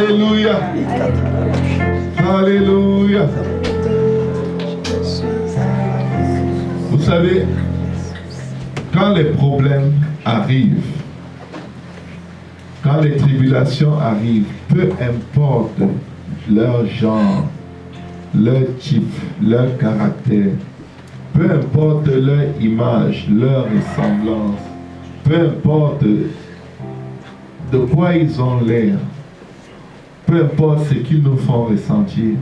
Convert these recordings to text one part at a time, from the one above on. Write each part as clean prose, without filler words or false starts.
Alléluia. Alléluia. Vous savez, quand les problèmes arrivent, quand les tribulations arrivent, peu importe leur genre, leur type, leur caractère, peu importe leur image, leur ressemblance, peu importe de quoi ils ont l'air, peu importe ce qu'ils nous font ressentir,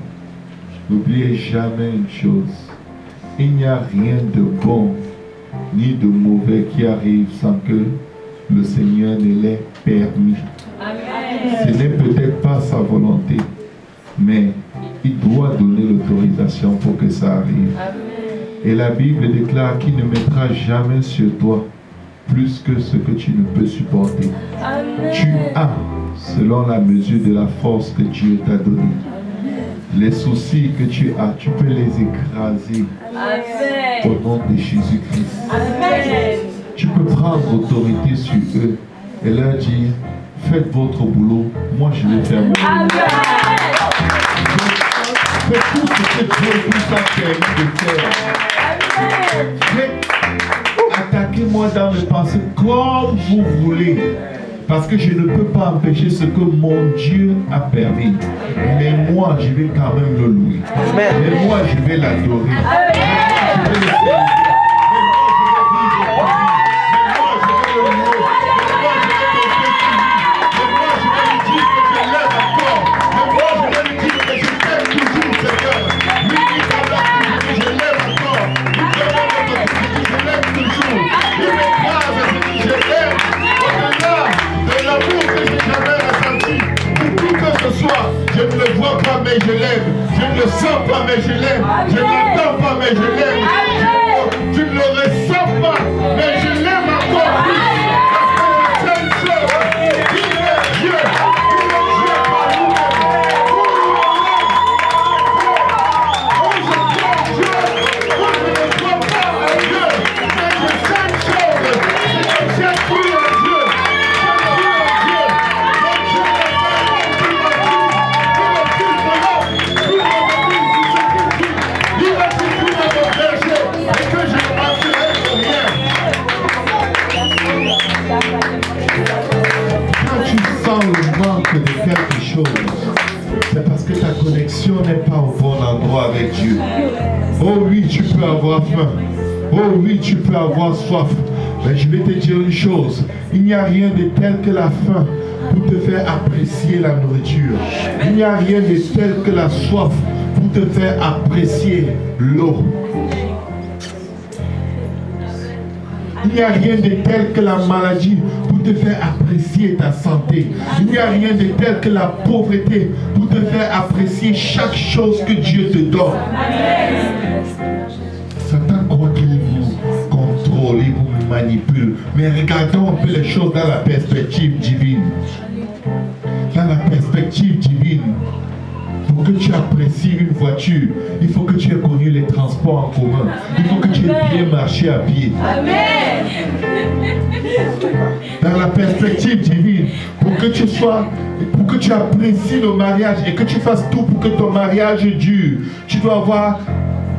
n'oubliez jamais une chose, il n'y a rien de bon ni de mauvais qui arrive sans que le Seigneur ne l'ait permis. Amen. Ce n'est peut-être pas sa volonté, mais il doit donner l'autorisation pour que ça arrive. Amen. Et la Bible déclare qu'il ne mettra jamais sur toi plus que ce que tu ne peux supporter. Amen. Tu as, selon la mesure de la force que Dieu t'a donnée. Les soucis que tu as, tu peux les écraser. Amen. Au nom de Jésus-Christ. Amen. Tu peux prendre autorité sur eux et leur dire, faites votre boulot, moi je vais faire mon boulot. Faites tout ce que Dieu vous a permis de faire. Faites, attaquez-moi dans mes pensées comme vous voulez. Parce que je ne peux pas empêcher ce que mon Dieu a permis. Mais moi, je vais quand même le louer. Amen. Mais moi, je vais l'adorer. Je vais le servir. Je ne le vois pas mais je l'aime. Je ne le sens pas mais je l'aime. Je ne l'entends pas mais je l'aime. Je ne le ressens pas mais je l'aime encore plus. Parce que c'est une chose. Il est Dieu. Il est Dieu par nous-mêmes. Où je vois Dieu, où je ne vois pas un Dieu. Mais je sais une chose. J'ai cru en Dieu. Le manque de quelque chose, c'est parce que ta connexion n'est pas au bon endroit avec Dieu. Oh oui, tu peux avoir faim. Oh oui, tu peux avoir soif. Mais je vais te dire une chose, il n'y a rien de tel que la faim pour te faire apprécier la nourriture. Il n'y a rien de tel que la soif pour te faire apprécier l'eau. Il n'y a rien de tel que la maladie pour te faire apprécier ta santé. Il n'y a rien de tel que la pauvreté pour te faire apprécier chaque chose que Dieu te donne. Satan croit qu'il vous contrôle, il vous manipule. Mais regardons un peu les choses dans la perspective divine. Dans la perspective divine, pour que tu apprécies une voiture, il faut que tu aies connu les transports en commun. Il faut que tu aies bien marché à pied. Amen. Dans la perspective divine, pour que tu apprécies le mariage et que tu fasses tout pour que ton mariage dure, tu dois avoir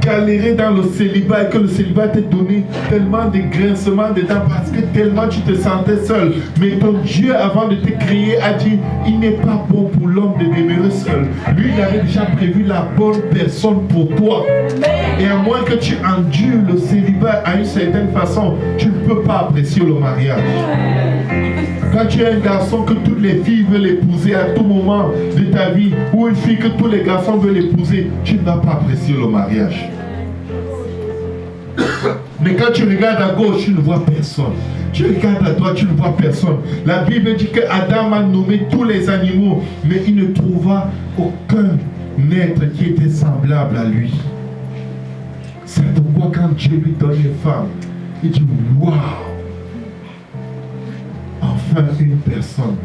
galéré dans le célibat et que le célibat t'ait donné tellement de grincements dedans parce que tellement tu te sentais seul. Mais ton Dieu, avant de te créer, a dit, il n'est pas bon pour l'homme de demeurer seul. Lui, il avait déjà prévu la bonne personne pour toi. Et à moins que tu endures le célibat à une certaine façon, tu ne peux pas apprécier le mariage. Quand tu es un garçon que toutes les filles veulent épouser à tout moment de ta vie, ou une fille que tous les garçons veulent épouser, tu ne vas pas apprécier le mariage. Mais quand tu regardes à gauche, tu ne vois personne. Tu regardes à droite, tu ne vois personne. La Bible dit que Adam a nommé tous les animaux, mais il ne trouva aucun être qui était semblable à lui. C'est pourquoi quand Dieu lui donne une femme, il dit waouh! Enfin une personne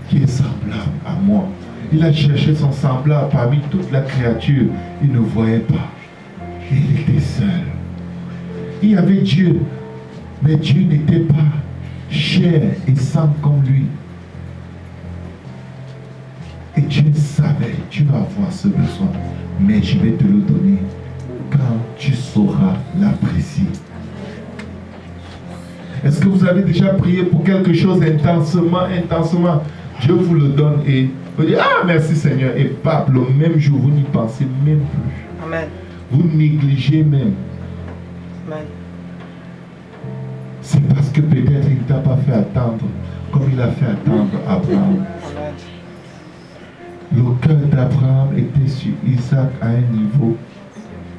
qui est semblable à moi. Il a cherché son semblable parmi toute la créature. Il ne voyait pas. Il était seul. Il y avait Dieu, mais Dieu n'était pas chair et sang comme lui. Et Dieu savait, tu vas avoir ce besoin, mais je vais te le donner quand tu sauras l'apprécier. Est-ce que vous avez déjà prié pour quelque chose intensement? Dieu vous le donne et vous dites, ah merci Seigneur, et pape, le même jour, vous n'y pensez même plus. Amen. Vous négligez même. Amen. C'est parce que peut-être il ne t'a pas fait attendre comme il a fait attendre Abraham. Amen. Le cœur d'Abraham était sur Isaac à un niveau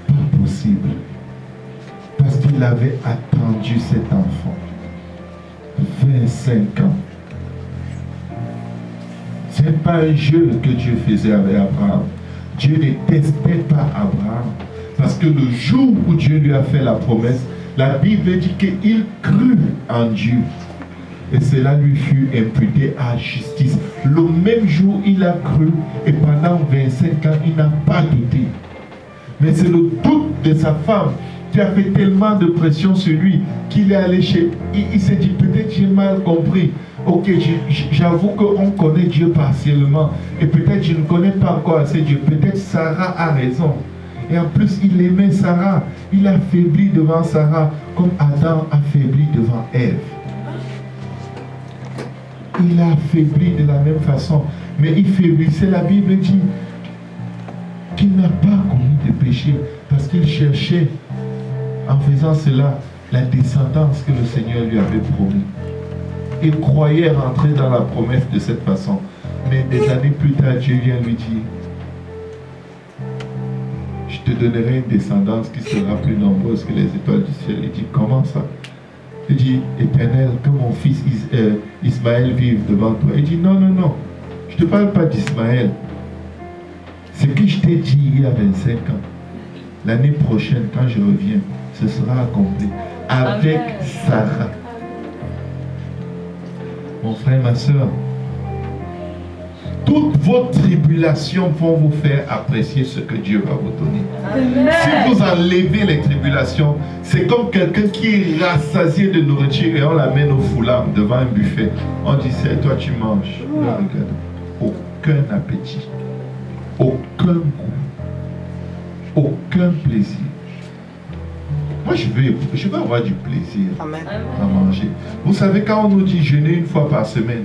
pas possible. Parce qu'il avait attendu cet enfant. 25 ans. Ce n'est pas un jeu que Dieu faisait avec Abraham. Dieu ne testait pas Abraham. Parce que le jour où Dieu lui a fait la promesse, la Bible dit qu'il crut en Dieu. Et cela lui fut imputé à justice. Le même jour, il a cru et pendant 25 ans, il n'a pas douté. Mais c'est le doute de sa femme qui a fait tellement de pression sur lui qu'il est allé chez... Il s'est dit, peut-être j'ai mal compris. Ok, j'avoue qu'on connaît Dieu partiellement. Et peut-être je ne connais pas encore assez Dieu. Peut-être Sarah a raison. Et en plus, il aimait Sarah. Il a faibli devant Sarah comme Adam a faibli devant Ève. Il a faibli de la même façon. Mais il faiblissait, la Bible dit qu'il n'a pas commis de péché parce qu'il cherchait, en faisant cela, la descendance que le Seigneur lui avait promis. Il croyait rentrer dans la promesse de cette façon. Mais des années plus tard, Dieu vient lui dire, je te donnerai une descendance qui sera plus nombreuse que les étoiles du ciel. Il dit, comment ça? Il dit, Éternel, que mon fils Ismaël vive devant toi. Il dit, non, non, non. Je ne te parle pas d'Ismaël. Ce que je t'ai dit il y a 25 ans, l'année prochaine, quand je reviens, ce sera accompli. Avec Sarah. Mon frère, ma soeur, toutes vos tribulations vont vous faire apprécier ce que Dieu va vous donner. Amen. Si vous enlevez les tribulations, c'est comme quelqu'un qui est rassasié de nourriture et on l'amène au foulard devant un buffet. On dit, c'est toi tu manges. Non, regarde. Aucun appétit. Aucun goût. Aucun plaisir. Moi, je veux avoir du plaisir Amen. À manger. Vous savez, quand on nous dit jeûner une fois par semaine,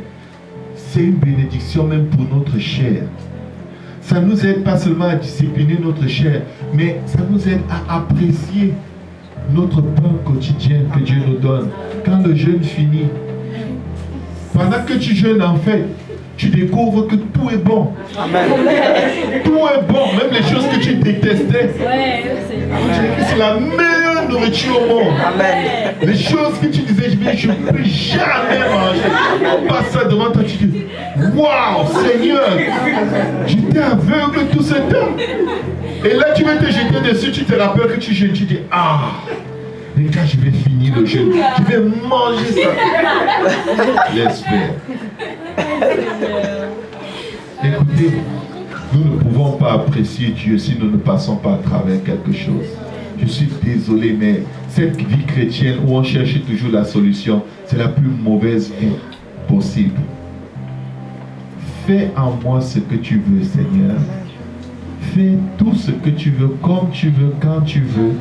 c'est une bénédiction même pour notre chair. Ça nous aide pas seulement à discipliner notre chair, mais ça nous aide à apprécier notre pain quotidien que Dieu nous donne. Quand le jeûne finit, pendant que tu jeûnes en fait, tu découvres que tout est bon. Amen. Tout est bon, même les choses que tu détestais. C'est la meilleure nourriture au monde. Amen. Les choses que tu disais, je ne peux jamais manger. On passe ça devant toi, tu dis, waouh, Seigneur, j'étais aveugle tout ce temps. Et là, tu vas te jeter dessus, tu te rappelles que tu jeûnes, tu dis, ah, et quand je vais finir le jeûne, je vais manger ça. Laisse faire. Écoutez, nous ne pouvons pas apprécier Dieu si nous ne passons pas à travers quelque chose. Je suis désolé, mais cette vie chrétienne où on cherche toujours la solution, c'est la plus mauvaise vie possible. Fais en moi ce que tu veux, Seigneur. Fais tout ce que tu veux, comme tu veux, quand tu veux.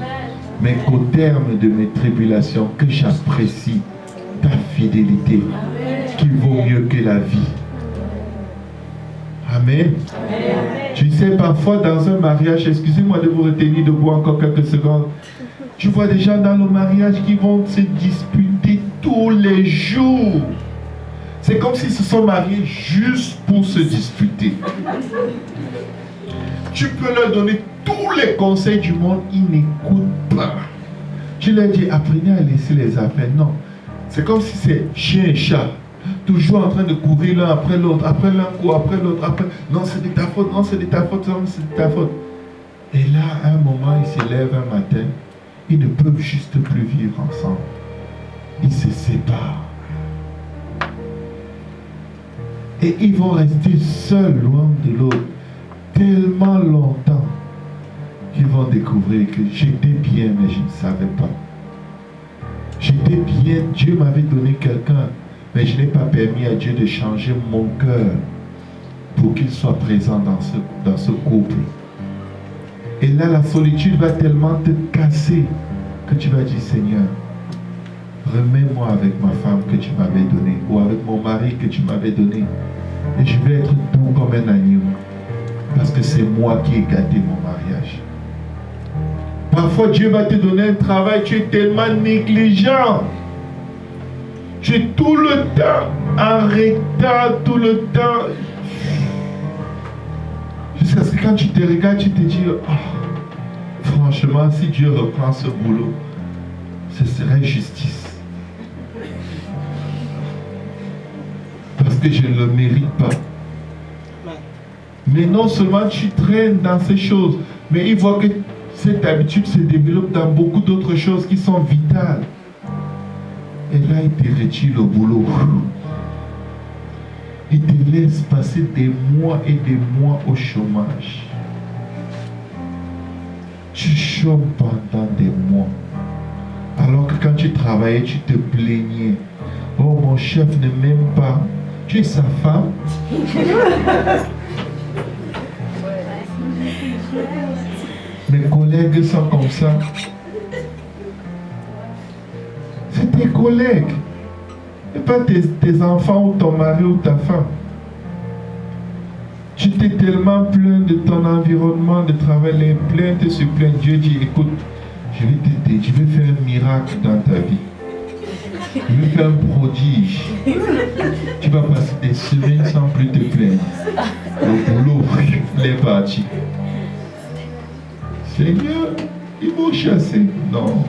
Mais qu'au terme de mes tribulations, que j'apprécie ta fidélité, qui vaut mieux que la vie. Amen. Amen. Tu sais, parfois dans un mariage, excusez-moi de vous retenir debout encore quelques secondes, tu vois des gens dans le mariage qui vont se disputer tous les jours. C'est comme s'ils se sont mariés juste pour se disputer. Tu peux leur donner tous les conseils du monde, ils n'écoutent pas. Tu leur dis, apprenez à laisser les affaires. Non. C'est comme si c'est chien et chat. Toujours en train de courir l'un après l'autre, après l'un coup, après l'autre, après... Non, c'est de ta faute, non, c'est de ta faute, non, c'est de ta faute. Et là, à un moment, ils se lèvent un matin, ils ne peuvent juste plus vivre ensemble. Ils se séparent. Et ils vont rester seuls, loin de l'autre, tellement longtemps qu'ils vont découvrir que j'étais bien, mais je ne savais pas. J'étais bien, Dieu m'avait donné quelqu'un, mais je n'ai pas permis à Dieu de changer mon cœur pour qu'il soit présent dans ce couple. Et là, la solitude va tellement te casser que tu vas dire, Seigneur, remets-moi avec ma femme que tu m'avais donnée, ou avec mon mari que tu m'avais donné. Et je vais être doux comme un agneau, parce que c'est moi qui ai gâté mon mariage. Parfois, Dieu va te donner un travail, tu es tellement négligent. Tu es tout le temps en retard, tout le temps. Jusqu'à ce que quand tu te regardes, tu te dis, oh, franchement, si Dieu reprend ce boulot, ce serait justice. Parce que je ne le mérite pas. Mais non seulement tu traînes dans ces choses, mais il voit que cette habitude se développe dans beaucoup d'autres choses qui sont vitales. Et là, il te retire le boulot. Il te laisse passer des mois et des mois au chômage. Tu chômes pendant des mois. Alors que quand tu travaillais, tu te plaignais. Oh, mon chef ne m'aime pas. Tu es sa femme. Mes collègues sont comme ça. C'est tes collègues. Et pas tes enfants ou ton mari ou ta femme. Tu t'es tellement plaint de ton environnement de travail, les plaintes sur plaintes. Dieu dit, écoute, je vais t'aider, je vais faire un miracle dans ta vie. Je vais faire un prodige. Tu vas passer des semaines sans plus te plaindre. Le boulot, il est parti. Seigneur, ils m'ont chassé. Non,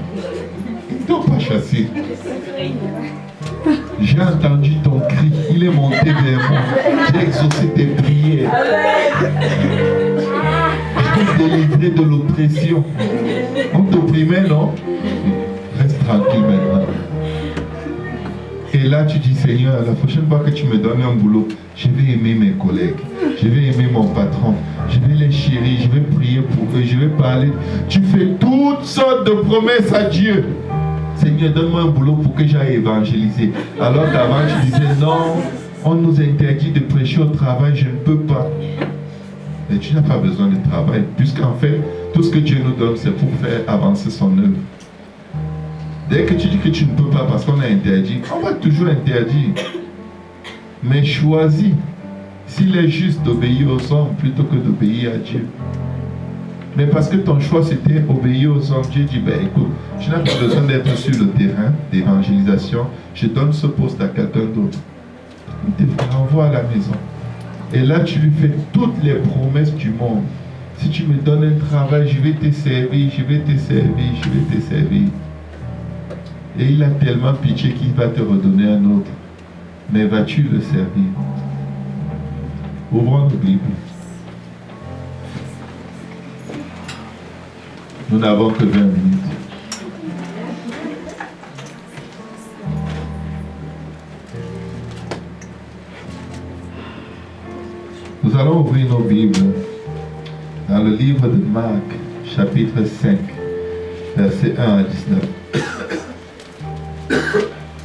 ils ne t'ont pas chassé. J'ai entendu ton cri, il est monté vers moi. J'ai exaucé tes prières. Je t'ai délivré de l'oppression. On t'opprimait, non? Reste tranquille maintenant. Et là, tu dis, Seigneur, la prochaine fois que tu me donnes un boulot, je vais aimer mes collègues. Je vais aimer mon patron. Je vais les chérir. Je vais prier pour eux. Je vais parler. Tu fais toutes sortes de promesses à Dieu. Seigneur, donne-moi un boulot pour que j'aille évangéliser. Alors qu'avant, tu disais, non, on nous interdit de prêcher au travail, je ne peux pas. Mais tu n'as pas besoin de travail, puisqu'en fait, tout ce que Dieu nous donne, c'est pour faire avancer son œuvre. Dès que tu dis que tu ne peux pas parce qu'on a interdit, on va toujours interdire. Mais choisis, s'il est juste d'obéir aux hommes plutôt que d'obéir à Dieu. Mais parce que ton choix c'était obéir aux hommes, Dieu dit, ben écoute, tu n'as pas besoin d'être sur le terrain d'évangélisation, je donne ce poste à quelqu'un d'autre. Il te renvoie à la maison. Et là tu lui fais toutes les promesses du monde. Si tu me donnes un travail, je vais te servir, je vais te servir, je vais te servir. Et il a tellement pitié qu'il va te redonner un autre. Mais vas-tu le servir? Ouvrons nos Bibles. Nous n'avons que 20 minutes. Nous allons ouvrir nos Bibles dans le livre de Marc, chapitre 5, versets 1 à 19.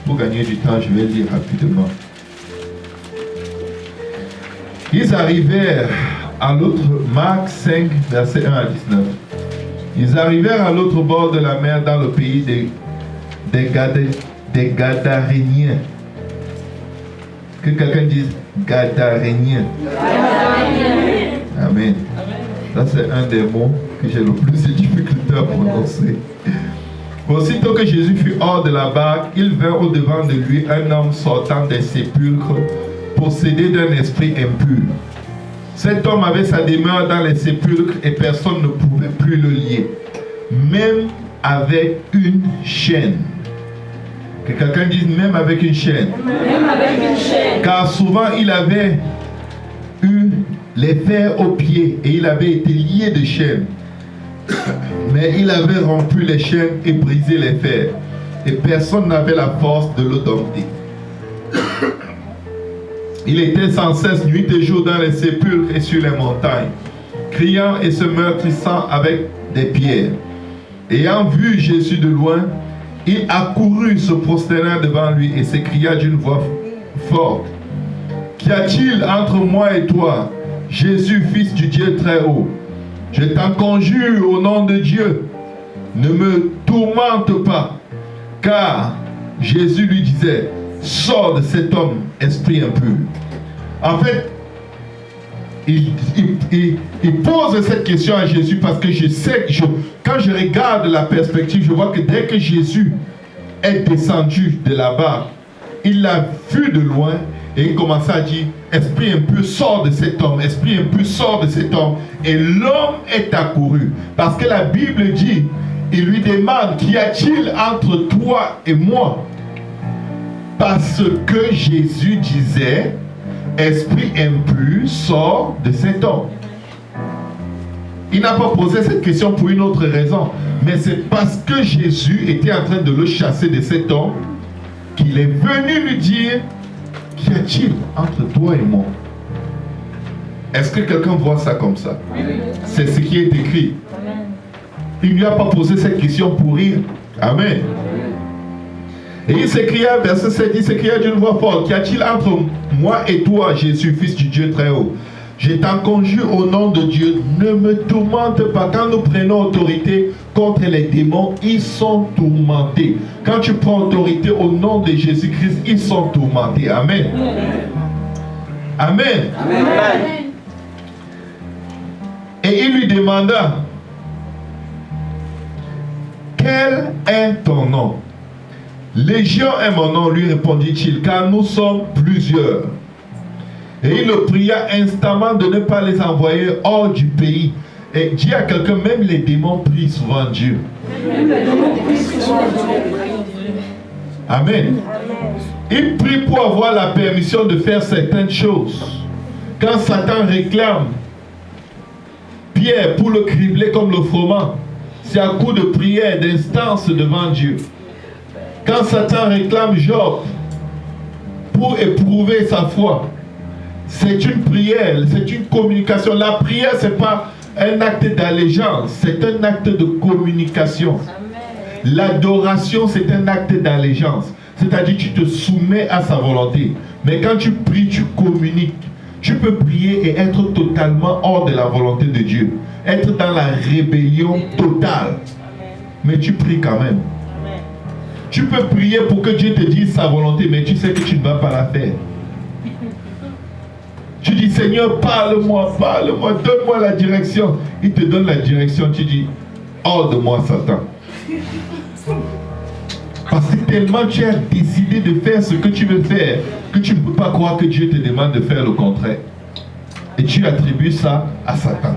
Pour gagner du temps, je vais lire rapidement. Ils arrivèrent à l'autre, Marc 5, versets 1 à 19. Ils arrivèrent à l'autre bord de la mer dans le pays des Gadaréniens. Que quelqu'un dise Gadaréniens. Amen. Ça c'est un des mots que j'ai le plus de difficulté à prononcer. Aussitôt que Jésus fut hors de la barque, il vint au-devant de lui un homme sortant des sépulcres, possédé d'un esprit impur. Cet homme avait sa demeure dans les sépulcres et personne ne pouvait plus le lier, même avec une chaîne. Que quelqu'un dise même avec une chaîne. Même avec une chaîne. Car souvent il avait eu les fers aux pieds et il avait été lié de chaînes. Mais il avait rompu les chaînes et brisé les fers. Et personne n'avait la force de le dompter. Il était sans cesse nuit et jour dans les sépulcres et sur les montagnes, criant et se meurtrissant avec des pierres. Ayant vu Jésus de loin, il accourut, se prosterna devant lui et s'écria d'une voix forte: Qu'y a-t-il entre moi et toi, Jésus, fils du Dieu très haut? Je t'en conjure au nom de Dieu, ne me tourmente pas. Car Jésus lui disait, sors de cet homme, esprit impur. En fait, il pose cette question à Jésus parce que je sais, quand je regarde la perspective, je vois que dès que Jésus est descendu de là-bas, il l'a vu de loin et il commençait à dire, esprit impur, sors de cet homme, esprit impur, sors de cet homme. Et l'homme est accouru. Parce que la Bible dit, il lui demande, qu'y a-t-il entre toi et moi? Parce que Jésus disait, esprit impur, sort de cet homme. Il n'a pas posé cette question pour une autre raison, mais c'est parce que Jésus était en train de le chasser de cet homme qu'il est venu lui dire, qu'y a-t-il entre toi et moi? Est-ce que quelqu'un voit ça comme ça? C'est ce qui est écrit. Il ne lui a pas posé cette question pour rire. Amen. Et il s'écria, verset 7, il s'écria d'une voix forte, qu'y a-t-il entre moi et toi, Jésus, fils du Dieu très haut? Je t'en conjure au nom de Dieu, ne me tourmente pas. Quand nous prenons autorité contre les démons, ils sont tourmentés. Quand tu prends autorité au nom de Jésus-Christ, ils sont tourmentés. Amen. Amen. Amen. Et il lui demanda, quel est ton nom? Légion est mon nom, lui répondit-il, car nous sommes plusieurs. Et il le pria instamment de ne pas les envoyer hors du pays. Et dit à quelqu'un, même les démons prient souvent Dieu. Amen. Il prie pour avoir la permission de faire certaines choses. Quand Satan réclame Pierre pour le cribler comme le froment, c'est à coup de prière, d'instance devant Dieu. Quand Satan réclame Job pour éprouver sa foi, c'est une prière, c'est une communication. La prière, ce n'est pas un acte d'allégeance, c'est un acte de communication. L'adoration, c'est un acte d'allégeance. C'est-à-dire que tu te soumets à sa volonté. Mais quand tu pries, tu communiques. Tu peux prier et être totalement hors de la volonté de Dieu. Être dans la rébellion totale. Mais tu pries quand même. Tu peux prier pour que Dieu te dise sa volonté, mais tu sais que tu ne vas pas la faire. Tu dis, Seigneur, parle-moi, parle-moi, donne-moi la direction. Il te donne la direction, tu dis, hors de moi, Satan. Parce que tellement tu as décidé de faire ce que tu veux faire, que tu ne peux pas croire que Dieu te demande de faire le contraire. Et tu attribues ça à Satan.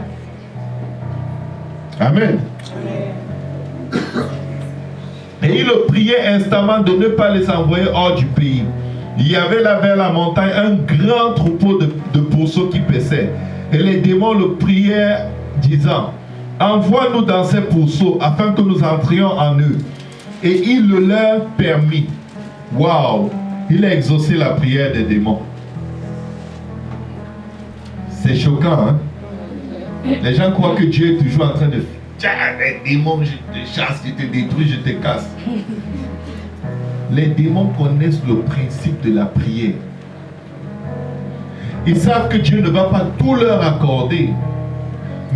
Amen. Et il le priait instamment de ne pas les envoyer hors du pays. Il y avait là vers la montagne un grand troupeau de pourceaux qui paissaient. Et les démons le priaient, disant, envoie-nous dans ces pourceaux afin que nous entrions en eux. Et il le leur permit. Waouh! Il a exaucé la prière des démons. C'est choquant, hein? Les gens croient que Dieu est toujours en train de... Tiens, les démons, je te chasse, je te détruis, je te casse. Les démons connaissent le principe de la prière. Ils savent que Dieu ne va pas tout leur accorder.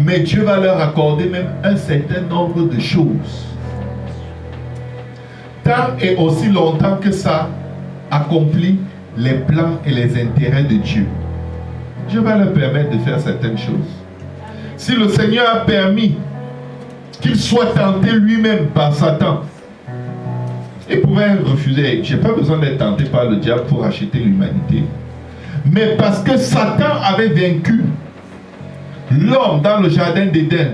Mais Dieu va leur accorder même un certain nombre de choses. Tant et aussi longtemps que ça accomplit les plans et les intérêts de Dieu. Dieu va leur permettre de faire certaines choses. Si le Seigneur a permis qu'il soit tenté lui-même par Satan, il pouvait refuser. Je n'ai pas besoin d'être tenté par le diable pour acheter l'humanité. Mais parce que Satan avait vaincu l'homme dans le jardin d'Éden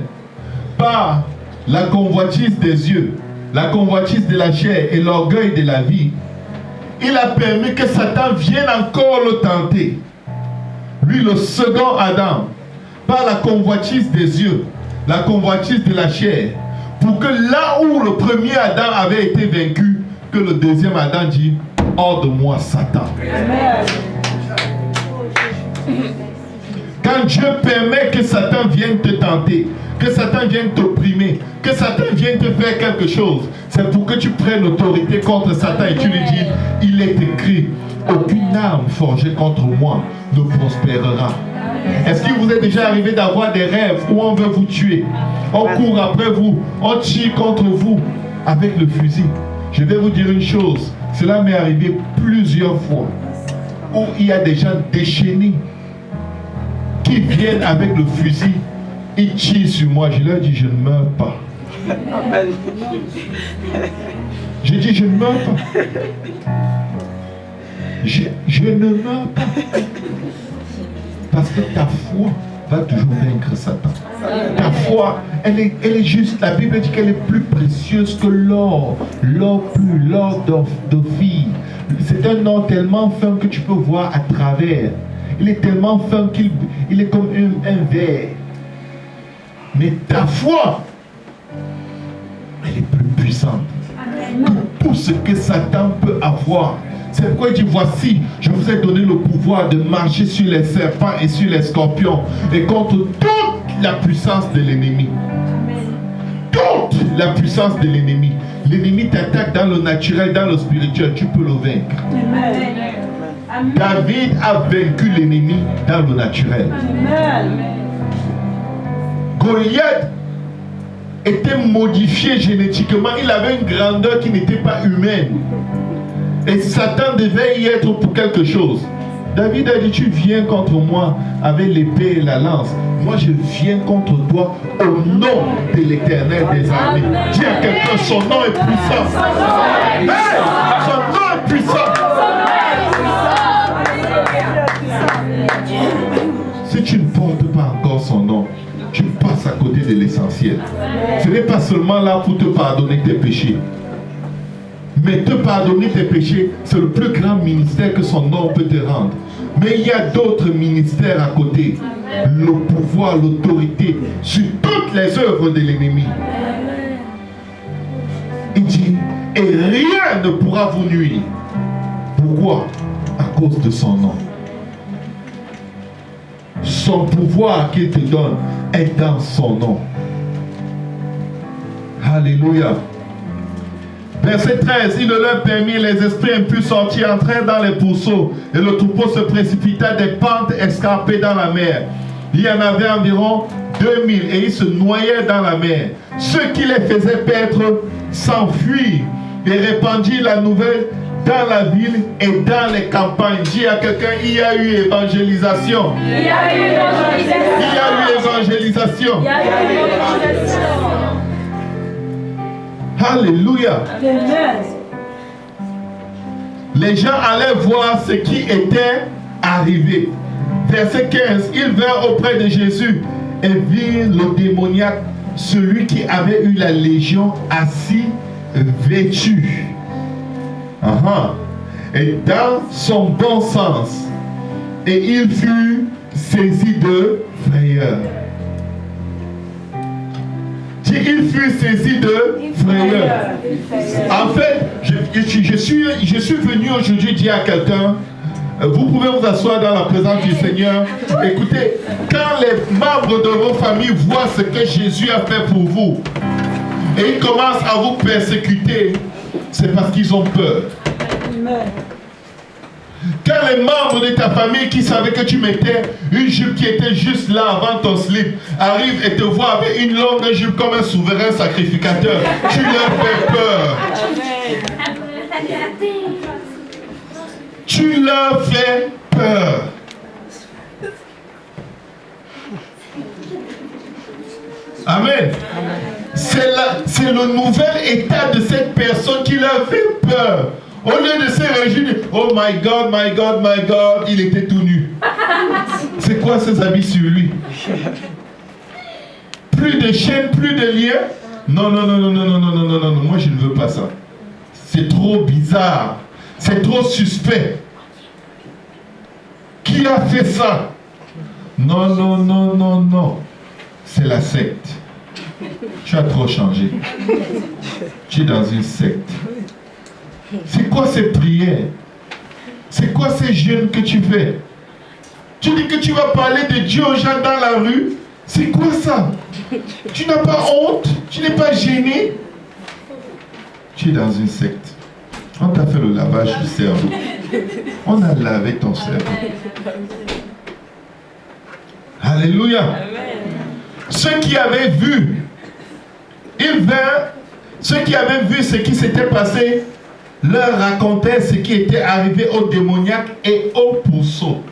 par la convoitise des yeux, la convoitise de la chair et l'orgueil de la vie, il a permis que Satan vienne encore le tenter. Lui, le second Adam, par la convoitise des yeux, la convoitise de la chair, pour que là où le premier Adam avait été vaincu, que le deuxième Adam dit, hors de moi, Satan. Amen. Quand Dieu permet que Satan vienne te tenter, que Satan vienne t'opprimer, que Satan vienne te faire quelque chose, c'est pour que tu prennes autorité contre Satan et tu lui dis, il est écrit, aucune arme forgée contre moi ne prospérera. Est-ce qu'il vous est déjà arrivé d'avoir des rêves où on veut vous tuer? On court après vous, on tire contre vous avec le fusil. Je vais vous dire une chose, cela m'est arrivé plusieurs fois, où il y a des gens déchaînés qui viennent avec le fusil, ils tirent sur moi, je leur dis je ne meurs pas. Je dis je ne meurs pas. Je ne meurs pas. Parce que ta foi va toujours vaincre Satan. Ta foi, elle est juste, la Bible dit qu'elle est plus précieuse que l'or. L'or pur, l'or d'Ophir. C'est un or tellement fin que tu peux voir à travers. Il est tellement fin qu'il est comme un verre. Mais ta foi, elle est plus puissante que tout ce que Satan peut avoir. C'est pourquoi il dit, voici, je vous ai donné le pouvoir de marcher sur les serpents et sur les scorpions et contre toute la puissance de l'ennemi. Toute la puissance de l'ennemi. L'ennemi t'attaque dans le naturel, dans le spirituel, tu peux le vaincre. Amen. David a vaincu l'ennemi dans le naturel. Amen. Goliath était modifié génétiquement, il avait une grandeur qui n'était pas humaine. Et Satan devait y être pour quelque chose. David a dit, tu viens contre moi avec l'épée et la lance. Moi, je viens contre toi au nom de l'Éternel des armées. Dis à quelqu'un, son nom est puissant. Hey, son nom est puissant. Si tu ne portes pas encore son nom, tu passes à côté de l'essentiel. Ce n'est pas seulement là pour te pardonner tes péchés. Mais te pardonner tes péchés, c'est le plus grand ministère que son nom peut te rendre. Mais il y a d'autres ministères à côté. Le pouvoir, l'autorité sur toutes les œuvres de l'ennemi. Il dit, et rien ne pourra vous nuire. Pourquoi? À cause de son nom. Son pouvoir qu'il te donne est dans son nom. Alléluia. Verset 13, il leur permit, les esprits impurs sortirent, entrèrent dans les pourceaux, et le troupeau se précipita des pentes escarpées dans la mer. Il y en avait environ 2000, et ils se noyaient dans la mer. Ceux qui les faisaient perdre s'enfuirent et répandirent la nouvelle dans la ville et dans les campagnes. Dis à quelqu'un, il y a eu évangélisation. Il y a eu évangélisation. Il y a eu évangélisation. Il y a eu évangélisation. Alléluia. Amen. Les gens allaient voir ce qui était arrivé. Verset 15. Ils vinrent auprès de Jésus et virent le démoniaque, celui qui avait eu la légion, assis, vêtu. Et dans son bon sens. Et il fut saisi de frayeur. Il fut saisi de frayeur. En fait, je suis venu aujourd'hui dire à quelqu'un, vous pouvez vous asseoir dans la présence du Seigneur. Écoutez, quand les membres de vos familles voient ce que Jésus a fait pour vous, et ils commencent à vous persécuter, c'est parce qu'ils ont peur. Quand les membres de ta famille qui savaient que tu mettais une jupe qui était juste là avant ton slip arrivent et te voient avec une longue jupe comme un souverain sacrificateur, tu leur fais peur. Tu leur fais peur. Amen. C'est le nouvel état de cette personne qui leur fait peur. Au lieu de se réjouir, oh my God, my God, my God, il était tout nu. C'est quoi ces habits sur lui? Plus de chaînes, plus de liens? Non, non, non, non, non, non, non, non, non, non, moi je ne veux pas ça. C'est trop bizarre. C'est trop suspect. Qui a fait ça? Non, non, non, non, non. C'est la secte. Tu as trop changé. Tu es dans une secte. C'est quoi ces prières? C'est quoi ces jeûnes que tu fais? Tu dis que tu vas parler de Dieu aux gens dans la rue, C'est quoi ça? Tu n'as pas honte? Tu n'es pas gêné? Tu es dans une secte. On t'a fait le lavage du cerveau. On a lavé ton cerveau. Alléluia. Ceux qui avaient vu, ils vinrent, ceux qui avaient vu ce qui s'était passé, leur racontaient ce qui était arrivé aux démoniaques et aux pourceaux.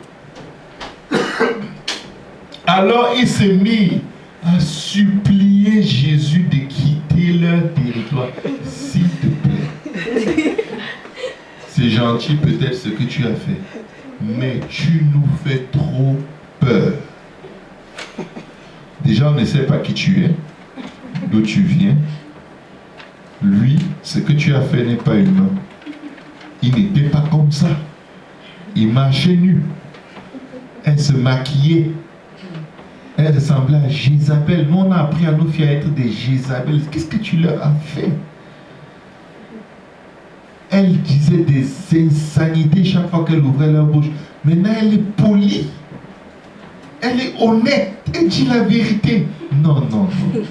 Alors ils se mirent à supplier Jésus de quitter leur territoire. S'il te plaît. C'est gentil peut-être ce que tu as fait, mais tu nous fais trop peur. Déjà, on ne sait pas qui tu es, d'où tu viens. Lui, ce que tu as fait n'est pas humain. Il n'était pas comme ça. Il marchait nu. Elle se maquillait. Elle ressemblait à Jézabel. Nous, on a appris à nos filles à être des Jézabel. Qu'est-ce que tu leur as fait? Elle disait des insanités chaque fois qu'elle ouvrait leur bouche. Maintenant, elle est polie. Elle est honnête. Elle dit la vérité. Non, non, non.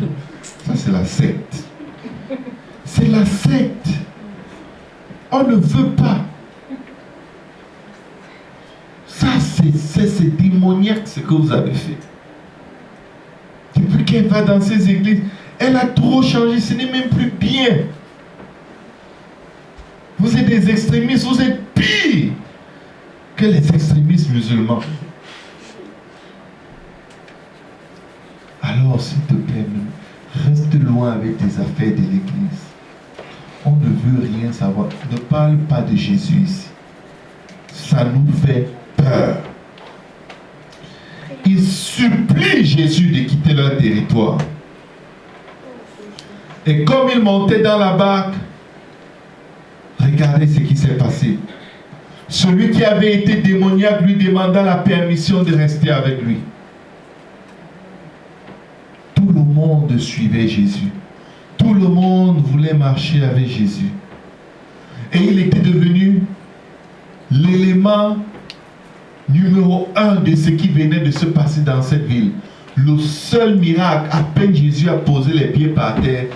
Ça, c'est la secte. C'est la secte. On ne veut pas. Ça, c'est démoniaque ce que vous avez fait. Depuis qu'elle va dans ces églises, elle a trop changé. Ce n'est même plus bien. Vous êtes des extrémistes. Vous êtes pires que les extrémistes musulmans. Alors, s'il te plaît, reste loin avec tes affaires de l'église. On ne veut rien savoir. Ne parle pas de Jésus ici. Ça nous fait peur. Ils supplient Jésus de quitter leur territoire. Et comme il montait dans la barque, regardez ce qui s'est passé. Celui qui avait été démoniaque lui demanda la permission de rester avec lui. Tout le monde suivait Jésus. Tout le monde voulait marcher avec Jésus. Et il était devenu l'élément numéro 1 de ce qui venait de se passer dans cette ville. Le seul miracle, à peine Jésus a posé les pieds par terre,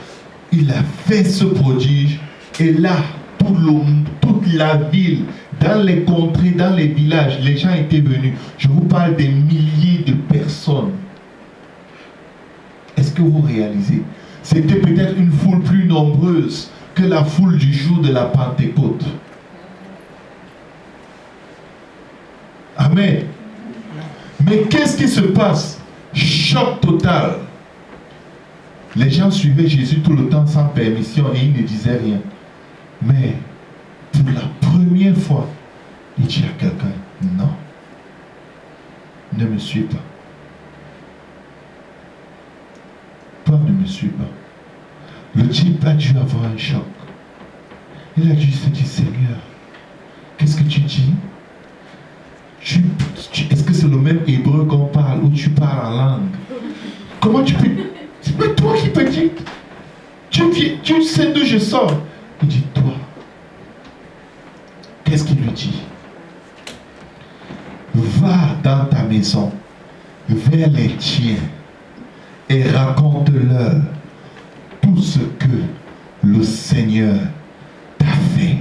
il a fait ce prodige. Et là, toute la ville, dans les contrées, dans les villages, les gens étaient venus. Je vous parle des milliers de personnes. Est-ce que vous réalisez? C'était peut-être une foule plus nombreuse que la foule du jour de la Pentecôte. Amen. Mais qu'est-ce qui se passe? Choc total. Les gens suivaient Jésus tout le temps sans permission et ils ne disaient rien. Mais pour la première fois, il dit à quelqu'un, non, ne me suis pas. Toi, ne me suis pas. Le type a dû avoir un choc. Il a dû se dire, Seigneur, qu'est-ce que tu dis? Est-ce que c'est le même hébreu qu'on parle ou tu parles en langue? Comment tu peux... C'est pas toi qui peux dire. Tu sais d'où je sors. Il dit, toi. Qu'est-ce qu'il lui dit? Va dans ta maison, vers les tiens et raconte-leur tout ce que le Seigneur t'a fait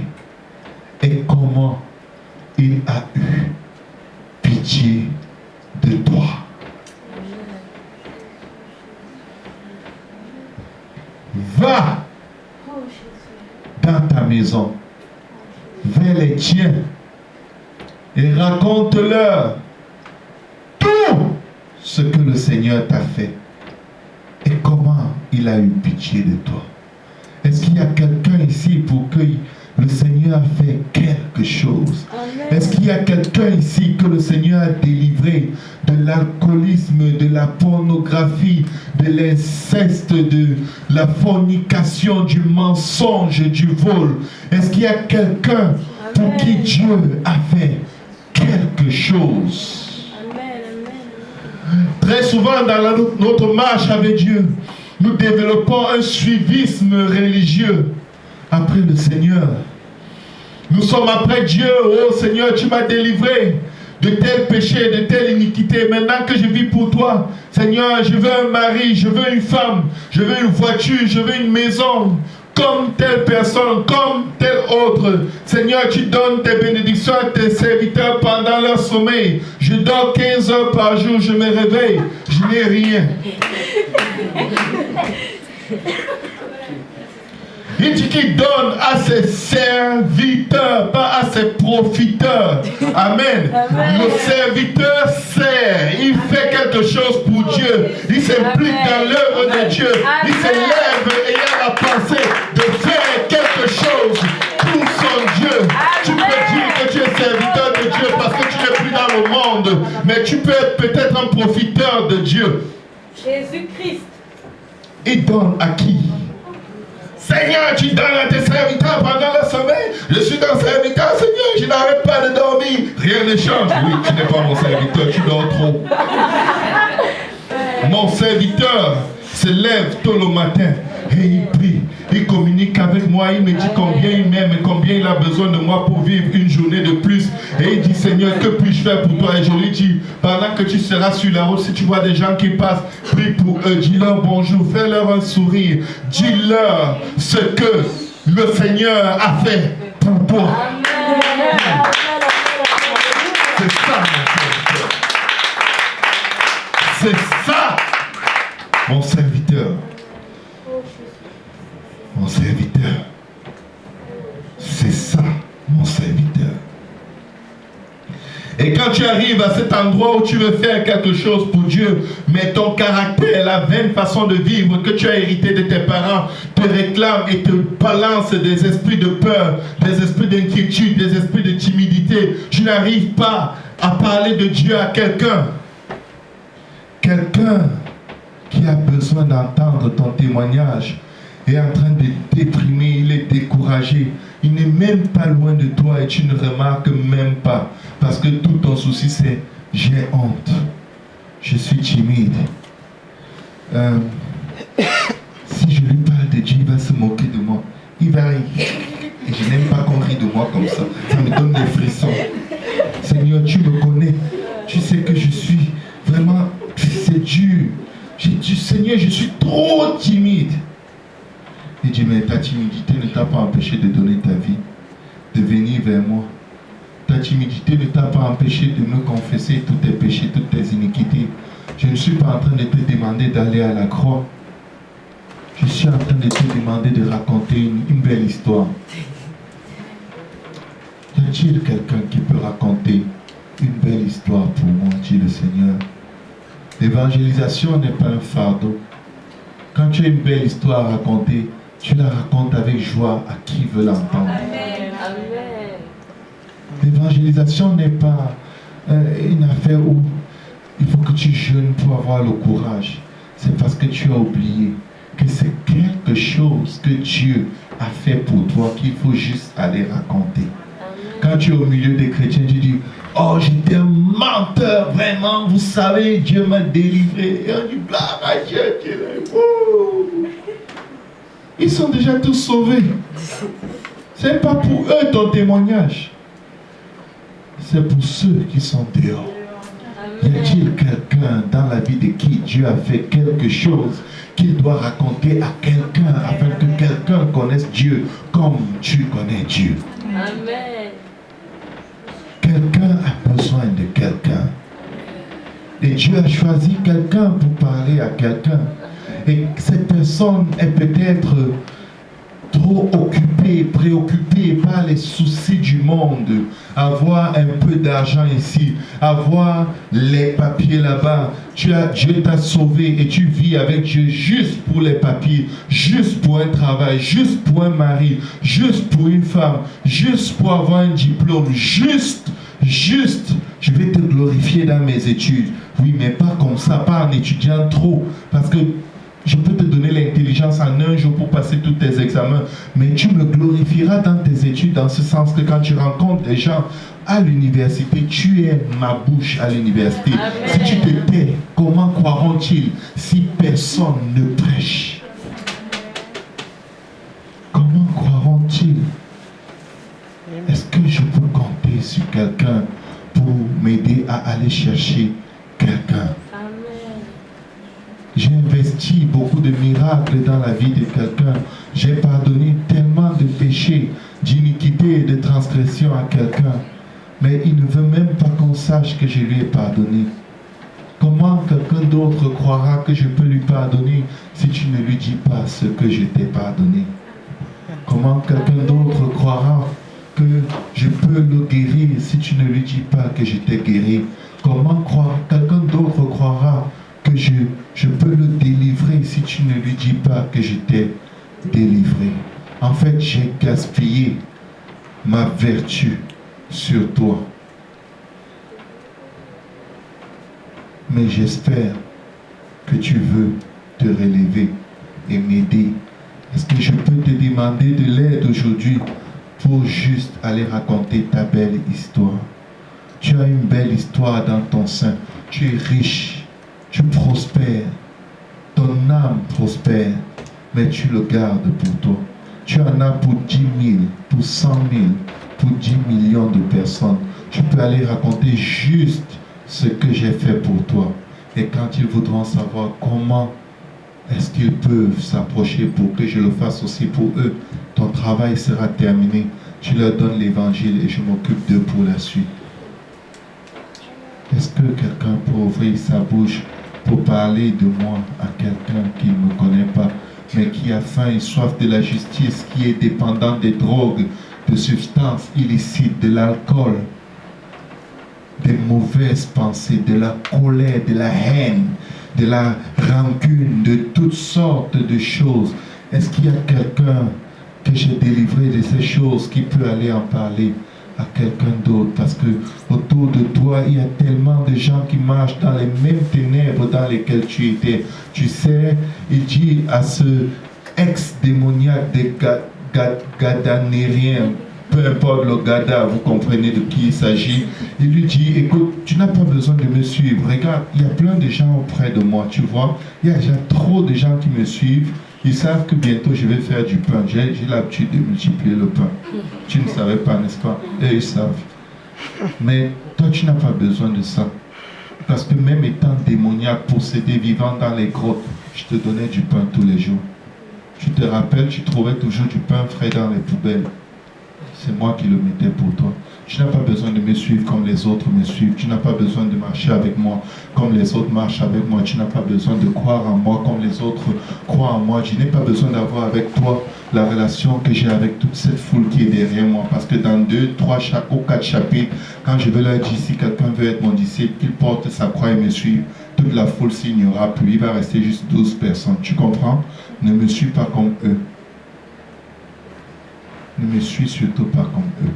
et comment il a eu pitié de toi. Va dans ta maison, vers les tiens et raconte-leur tout ce que le Seigneur t'a fait et comment il a eu pitié de toi. Est-ce qu'il y a quelqu'un ici pour que le Seigneur a fait quelque chose? Est-ce qu'il y a quelqu'un ici que le Seigneur a délivré de l'alcoolisme, de la pornographie, de l'inceste, de la fornication, du mensonge, du vol? Est-ce qu'il y a quelqu'un pour qui Dieu a fait quelque chose? Très souvent dans notre marche avec Dieu, nous développons un suivisme religieux après le Seigneur. Nous sommes après Dieu. Oh Seigneur, tu m'as délivré. de tel péché, de telle iniquité. Maintenant que je vis pour toi, Seigneur, je veux un mari, je veux une femme, je veux une voiture, je veux une maison, comme telle personne, comme telle autre. Seigneur, tu donnes tes bénédictions à tes serviteurs pendant leur sommeil. Je dors 15 heures par jour, je me réveille, je n'ai rien. Il dit qu'il donne à ses serviteurs, pas à ses profiteurs. Amen. Le serviteur sert, il fait quelque chose pour Dieu. Il s'implique dans l'œuvre de Dieu. Il se lève et il a la pensée de faire quelque chose pour son Dieu. Tu peux dire que tu es serviteur de Dieu parce que tu n'es plus dans le monde, mais tu peux être peut-être un profiteur de Dieu. Jésus-Christ. Il donne à qui? Seigneur, tu donnes à tes serviteurs pendant le sommeil. Je suis ton serviteur, Seigneur, je n'arrête pas de dormir. Rien ne change. Oui, tu n'es pas mon serviteur, tu dors trop. Mon serviteur se lève tôt le matin et il prie. Il communique avec moi, il me dit combien il m'aime et combien il a besoin de moi pour vivre une journée de plus. Et il dit, Seigneur, que puis-je faire pour toi? Et je lui dis, pendant que tu seras sur la route, si tu vois des gens qui passent, prie pour eux, dis-leur bonjour, fais-leur un sourire, dis-leur ce que le Seigneur a fait pour toi. C'est ça, mon serviteur. C'est ça, mon serviteur. Mon serviteur. C'est ça, mon serviteur. Et quand tu arrives à cet endroit où tu veux faire quelque chose pour Dieu, mais ton caractère, la vaine façon de vivre que tu as hérité de tes parents, te réclame et te balance des esprits de peur, des esprits d'inquiétude, des esprits de timidité, tu n'arrives pas à parler de Dieu à quelqu'un. Quelqu'un qui a besoin d'entendre ton témoignage est en train de déprimer, il est découragé. Il n'est même pas loin de toi et tu ne remarques même pas. Parce que tout ton souci c'est « j'ai honte, je suis timide ». Si je lui parle de Dieu, il va se moquer de moi. Il va rire. Et je n'aime pas qu'on rie de moi comme ça. Ça me donne des frissons. Seigneur, tu me connais. Tu sais que je suis vraiment... C'est dur. J'ai dit, Seigneur, je suis trop timide. Il dit, mais ta timidité ne t'a pas empêché de donner ta vie, de venir vers moi. Ta timidité ne t'a pas empêché de me confesser tous tes péchés, toutes tes iniquités. Je ne suis pas en train de te demander d'aller à la croix. Je suis en train de te demander de raconter une belle histoire. Y a-t-il quelqu'un qui peut raconter une belle histoire pour moi, dit le Seigneur? L'évangélisation n'est pas un fardeau. Quand tu as une belle histoire à raconter, tu la racontes avec joie à qui veut l'entendre. L'évangélisation n'est pas une affaire où il faut que tu jeûnes pour avoir le courage. C'est parce que tu as oublié que c'est quelque chose que Dieu a fait pour toi qu'il faut juste aller raconter. Quand tu es au milieu des chrétiens, tu dis, oh, j'étais un menteur, vraiment, vous savez, Dieu m'a délivré. Et on dit, gloire à Dieu, Dieu est beau. Ils sont déjà tous sauvés. C'est pas pour eux ton témoignage. C'est pour ceux qui sont dehors. Y a-t-il quelqu'un dans la vie de qui Dieu a fait quelque chose qu'il doit raconter à quelqu'un afin que quelqu'un connaisse Dieu comme tu connais Dieu? Amen. Quelqu'un a besoin de quelqu'un. Et Dieu a choisi quelqu'un pour parler à quelqu'un. Et cette personne est peut-être trop occupée, préoccupée par les soucis du monde. Avoir un peu d'argent ici, avoir les papiers là-bas. Dieu t'a sauvé et tu vis avec Dieu juste pour les papiers, juste pour un travail, juste pour un mari, juste pour une femme, juste pour avoir un diplôme, juste, je vais te glorifier dans mes études. Oui, mais pas comme ça, pas en étudiant trop, parce que je peux te donner l'intelligence en un jour pour passer tous tes examens, mais tu me glorifieras dans tes études, dans ce sens que quand tu rencontres des gens à l'université, tu es ma bouche à l'université. Si tu te tais, comment croiront-ils si personne ne prêche? Comment croiront-ils? Est-ce que je peux compter sur quelqu'un pour m'aider à aller chercher quelqu'un. Amen. J'ai investi beaucoup de miracles dans la vie de quelqu'un. J'ai pardonné tellement de péchés, d'iniquité et de transgression à quelqu'un. Mais il ne veut même pas qu'on sache que je lui ai pardonné. Comment quelqu'un d'autre croira que je peux lui pardonner si tu ne lui dis pas ce que je t'ai pardonné? Comment quelqu'un d'autre croira que je peux le guérir si tu ne lui dis pas que je t'ai guéri? Comment quelqu'un d'autre croira que je peux le délivrer si tu ne lui dis pas que je t'ai délivré? En fait, j'ai gaspillé ma vertu sur toi. Mais j'espère que tu veux te relever et m'aider. Est-ce que je peux te demander de l'aide aujourd'hui pour juste aller raconter ta belle histoire? Tu as une belle histoire dans ton sein. Tu es riche, tu prospères, ton âme prospère, mais tu le gardes pour toi. Tu en as pour 10 000, pour 100 000, pour 10 millions de personnes. Tu peux aller raconter juste ce que j'ai fait pour toi. Et quand ils voudront savoir comment est-ce qu'ils peuvent s'approcher pour que je le fasse aussi pour eux, ton travail sera terminé. Tu leur donnes l'évangile et je m'occupe d'eux pour la suite. Est-ce que quelqu'un peut ouvrir sa bouche pour parler de moi à quelqu'un qui ne me connaît pas, mais qui a faim et soif de la justice, qui est dépendant des drogues, de substances illicites, de l'alcool, des mauvaises pensées, de la colère, de la haine, de la rancune, de toutes sortes de choses? Est-ce qu'il y a quelqu'un que j'ai délivré de ces choses qui peut aller en parler à quelqu'un d'autre? Parce que autour de toi, il y a tellement de gens qui marchent dans les mêmes ténèbres dans lesquelles tu étais. Tu sais, il dit à ce ex-démoniaque des Gadanériens, peu importe le Gada, vous comprenez de qui il s'agit, il lui dit, écoute, tu n'as pas besoin de me suivre. Regarde, il y a plein de gens auprès de moi, tu vois. Il y a déjà trop de gens qui me suivent. Ils savent que bientôt je vais faire du pain. J'ai l'habitude de multiplier le pain. Tu ne savais pas, n'est-ce pas? Et ils savent. Mais toi, tu n'as pas besoin de ça. Parce que même étant démoniaque, possédé, vivant dans les grottes, je te donnais du pain tous les jours. Tu te rappelles, tu trouvais toujours du pain frais dans les poubelles. C'est moi qui le mettais pour toi. Tu n'as pas besoin de me suivre comme les autres me suivent. Tu n'as pas besoin de marcher avec moi comme les autres marchent avec moi. Tu n'as pas besoin de croire en moi comme les autres croient en moi. Je n'ai pas besoin d'avoir avec toi la relation que j'ai avec toute cette foule qui est derrière moi. Parce que dans 2, 3 ou 4 chapitres, quand je vais leur dire si quelqu'un veut être mon disciple, qu'il porte sa croix et me suive, toute la foule s'il n'y aura plus. Il va rester juste 12 personnes. Tu comprends? Ne me suis pas comme eux. Ne me suis surtout pas comme eux.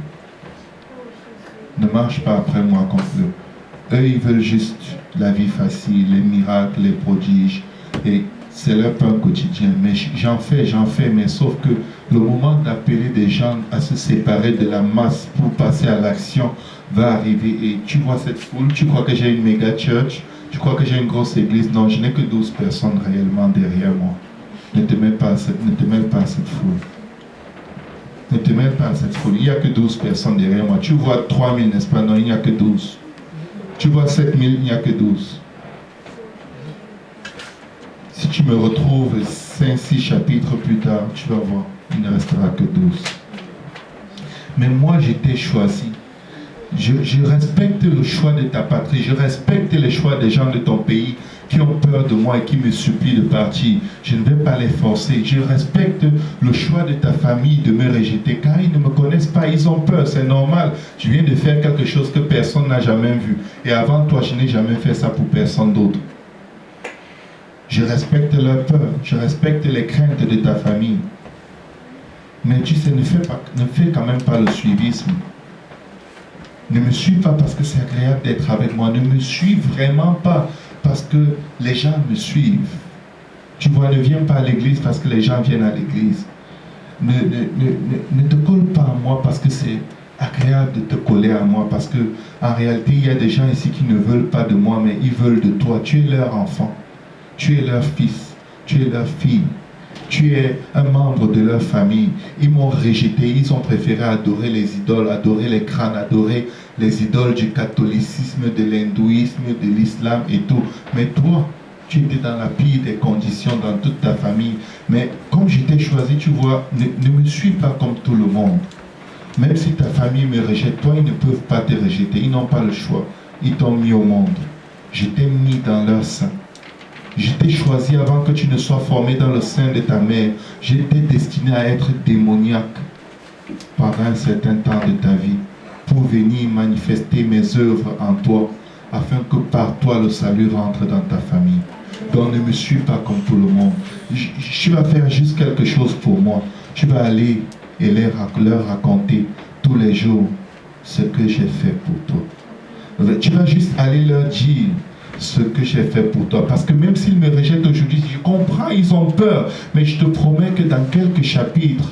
Ne marche pas après moi comme eux. Eux, ils veulent juste la vie facile, les miracles, les prodiges. Et c'est leur pain quotidien. Mais j'en fais, mais sauf que le moment d'appeler des gens à se séparer de la masse pour passer à l'action va arriver. Et tu vois cette foule, tu crois que j'ai une méga church, tu crois que j'ai une grosse église. Non, je n'ai que 12 personnes réellement derrière moi. Ne te mêle pas à cette foule. Ne te mêle pas à cette foule. Il n'y a que 12 personnes derrière moi. Tu vois 3000, n'est-ce pas? Non, il n'y a que 12. Tu vois 7000, il n'y a que 12. Si tu me retrouves 5-6 chapitres plus tard, tu vas voir, il ne restera que 12. Mais moi, j'étais choisi. Je respecte le choix de ta patrie. Je respecte les choix des gens de ton pays qui ont peur de moi et qui me supplient de partir. Je ne vais pas les forcer. Je respecte le choix de ta famille de me rejeter car ils ne me connaissent pas. Ils ont peur, c'est normal. Je viens de faire quelque chose que personne n'a jamais vu. Et avant toi, je n'ai jamais fait ça pour personne d'autre. Je respecte leur peur. Je respecte les craintes de ta famille. Mais tu sais, ne fais quand même pas le suivisme. Ne me suis pas parce que c'est agréable d'être avec moi. Ne me suis vraiment pas parce que les gens me suivent. Tu vois, ne viens pas à l'église parce que les gens viennent à l'église. Ne te colle pas à moi parce que c'est agréable de te coller à moi. Parce que en réalité, il y a des gens ici qui ne veulent pas de moi, mais ils veulent de toi. Tu es leur enfant. Tu es leur fils. Tu es leur fille. Tu es un membre de leur famille. Ils m'ont rejeté. Ils ont préféré adorer les idoles, adorer les crânes, adorer les idoles du catholicisme, de l'hindouisme, de l'islam et tout. Mais toi, tu étais dans la pire des conditions dans toute ta famille. Mais comme je t'ai choisi, tu vois, ne me suis pas comme tout le monde. Même si ta famille me rejette, toi, ils ne peuvent pas te rejeter. Ils n'ont pas le choix. Ils t'ont mis au monde. Je t'ai mis dans leur sein. Je t'ai choisi avant que tu ne sois formé dans le sein de ta mère. J'étais destiné à être démoniaque pendant un certain temps de ta vie pour venir manifester mes œuvres en toi afin que par toi le salut rentre dans ta famille. Donc ne me suis pas comme tout le monde. Tu vas faire juste quelque chose pour moi. Tu vas aller et leur raconter tous les jours ce que j'ai fait pour toi. Tu vas juste aller leur dire ce que j'ai fait pour toi. Parce que même s'ils me rejettent aujourd'hui, je comprends, ils ont peur. Mais je te promets que dans quelques chapitres,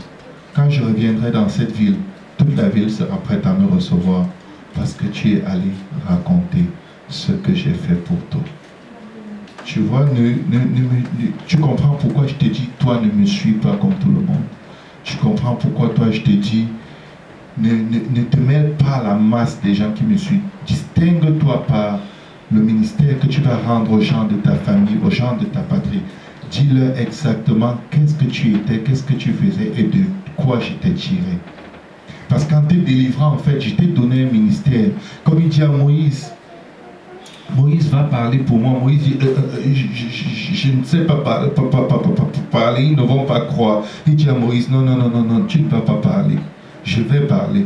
quand je reviendrai dans cette ville, toute la ville sera prête à me recevoir. Parce que tu es allé raconter ce que j'ai fait pour toi. Tu vois, tu comprends pourquoi je te dis, toi ne me suis pas comme tout le monde. Tu comprends pourquoi toi je te dis, ne te mêle pas à la masse des gens qui me suivent. Distingue-toi par le ministère que tu vas rendre aux gens de ta famille, aux gens de ta patrie. Dis-leur exactement qu'est-ce que tu étais, qu'est-ce que tu faisais et de quoi je t'ai tiré. Parce qu'en te délivrant, en fait, je t'ai donné un ministère. Comme il dit à Moïse, Moïse va parler pour moi. Moïse dit, je ne sais pas parler, ils ne vont pas croire. Il dit à Moïse, non, tu ne vas pas parler. Je vais parler.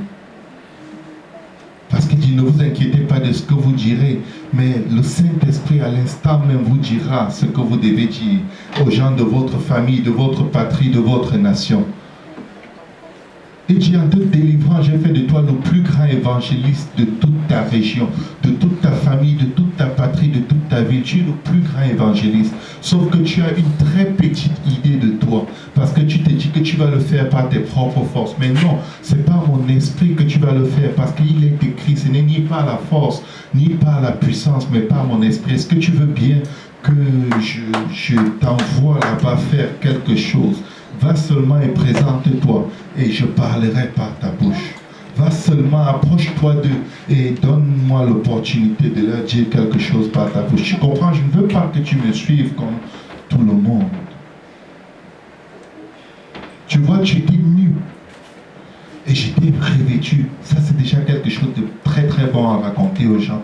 Parce qu'il dit, ne vous inquiétez pas de ce que vous direz, mais le Saint-Esprit à l'instant même vous dira ce que vous devez dire aux gens de votre famille, de votre patrie, de votre nation. Il dit, en te délivrant, j'ai fait de toi le plus grand évangéliste de toute ta région, de toute ta famille, de toute ta patrie, de toute ta ville. Tu es le plus grand évangéliste. Sauf que tu as une très petite idée de toi. Parce que tu te dis que tu vas le faire par tes propres forces. Mais non, c'est par mon esprit que tu vas le faire. Parce qu'il est écrit, ce n'est ni par la force, ni par la puissance, mais par mon esprit. Est-ce que tu veux bien que je t'envoie là-bas faire quelque chose? Va seulement et présente-toi et je parlerai par ta bouche. Va seulement, approche-toi d'eux et donne-moi l'opportunité de leur dire quelque chose par ta bouche. Tu comprends, je ne veux pas que tu me suives comme tout le monde. Tu vois, tu étais nu et j'étais revêtu. Ça, c'est déjà quelque chose de très très bon à raconter aux gens.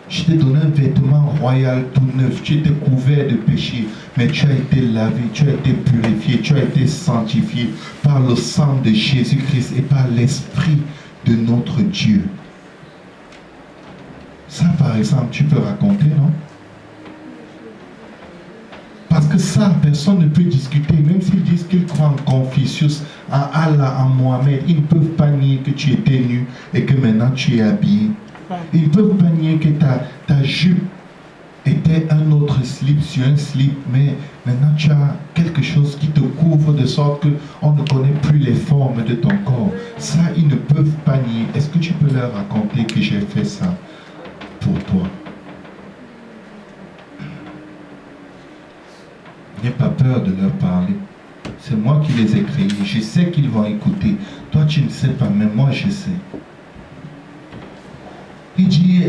Je t'ai donné un vêtement royal tout neuf. Tu étais couvert de péché, mais tu as été lavé, tu as été purifié, tu as été sanctifié par le sang de Jésus-Christ et par l'Esprit de notre Dieu. Ça, par exemple, tu peux raconter, non? Parce que ça, personne ne peut discuter. Même s'ils disent qu'ils croient en Confucius, en Allah, en Mohamed, ils ne peuvent pas nier que tu étais nu et que maintenant tu es habillé. Ils ne peuvent pas nier que ta jupe était un autre slip sur un slip, mais maintenant tu as quelque chose qui te couvre de sorte qu'on ne connaît plus les formes de ton corps. Ça, ils ne peuvent pas nier. Est-ce que tu peux leur raconter que j'ai fait ça pour toi? N'aie pas peur de leur parler. C'est moi qui les ai créés. Je sais qu'ils vont écouter. Toi, tu ne sais pas, mais moi, je sais. Il dit,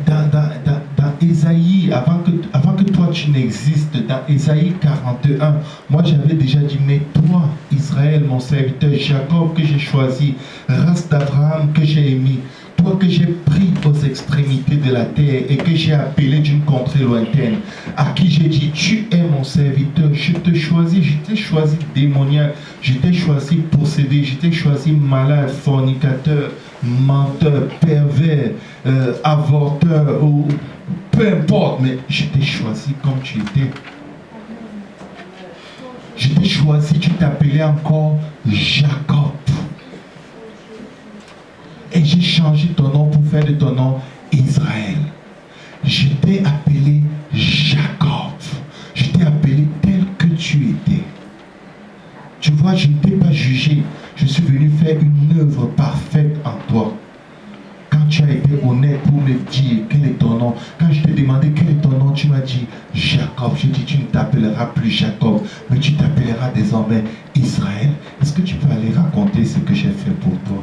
dans Ésaïe, avant que toi tu n'existes, dans Ésaïe 41, moi j'avais déjà dit, mais toi, Israël, mon serviteur, Jacob que j'ai choisi, race d'Abraham que j'ai émis, toi que j'ai pris aux extrémités de la terre et que j'ai appelé d'une contrée lointaine, à qui j'ai dit, tu es mon serviteur, je te choisis, je t'ai choisi démoniaque, je t'ai choisi possédé, je t'ai choisi malade, fornicateur, menteur, pervers, avorteur, ou peu importe, mais je t'ai choisi comme tu étais. Je t'ai choisi, tu t'appelais encore Jacob. Et j'ai changé ton nom pour faire de ton nom Israël. Je t'ai appelé Jacob. Je t'ai appelé tel que tu étais. Tu vois, je ne t'ai pas jugé. Je suis venu faire une œuvre parfaite en toi. Quand tu as été honnête pour me dire quel est ton nom. Quand je t'ai demandé quel est ton nom, tu m'as dit Jacob. Je dis tu ne t'appelleras plus Jacob, mais tu t'appelleras désormais Israël. Est-ce que tu peux aller raconter ce que j'ai fait pour toi?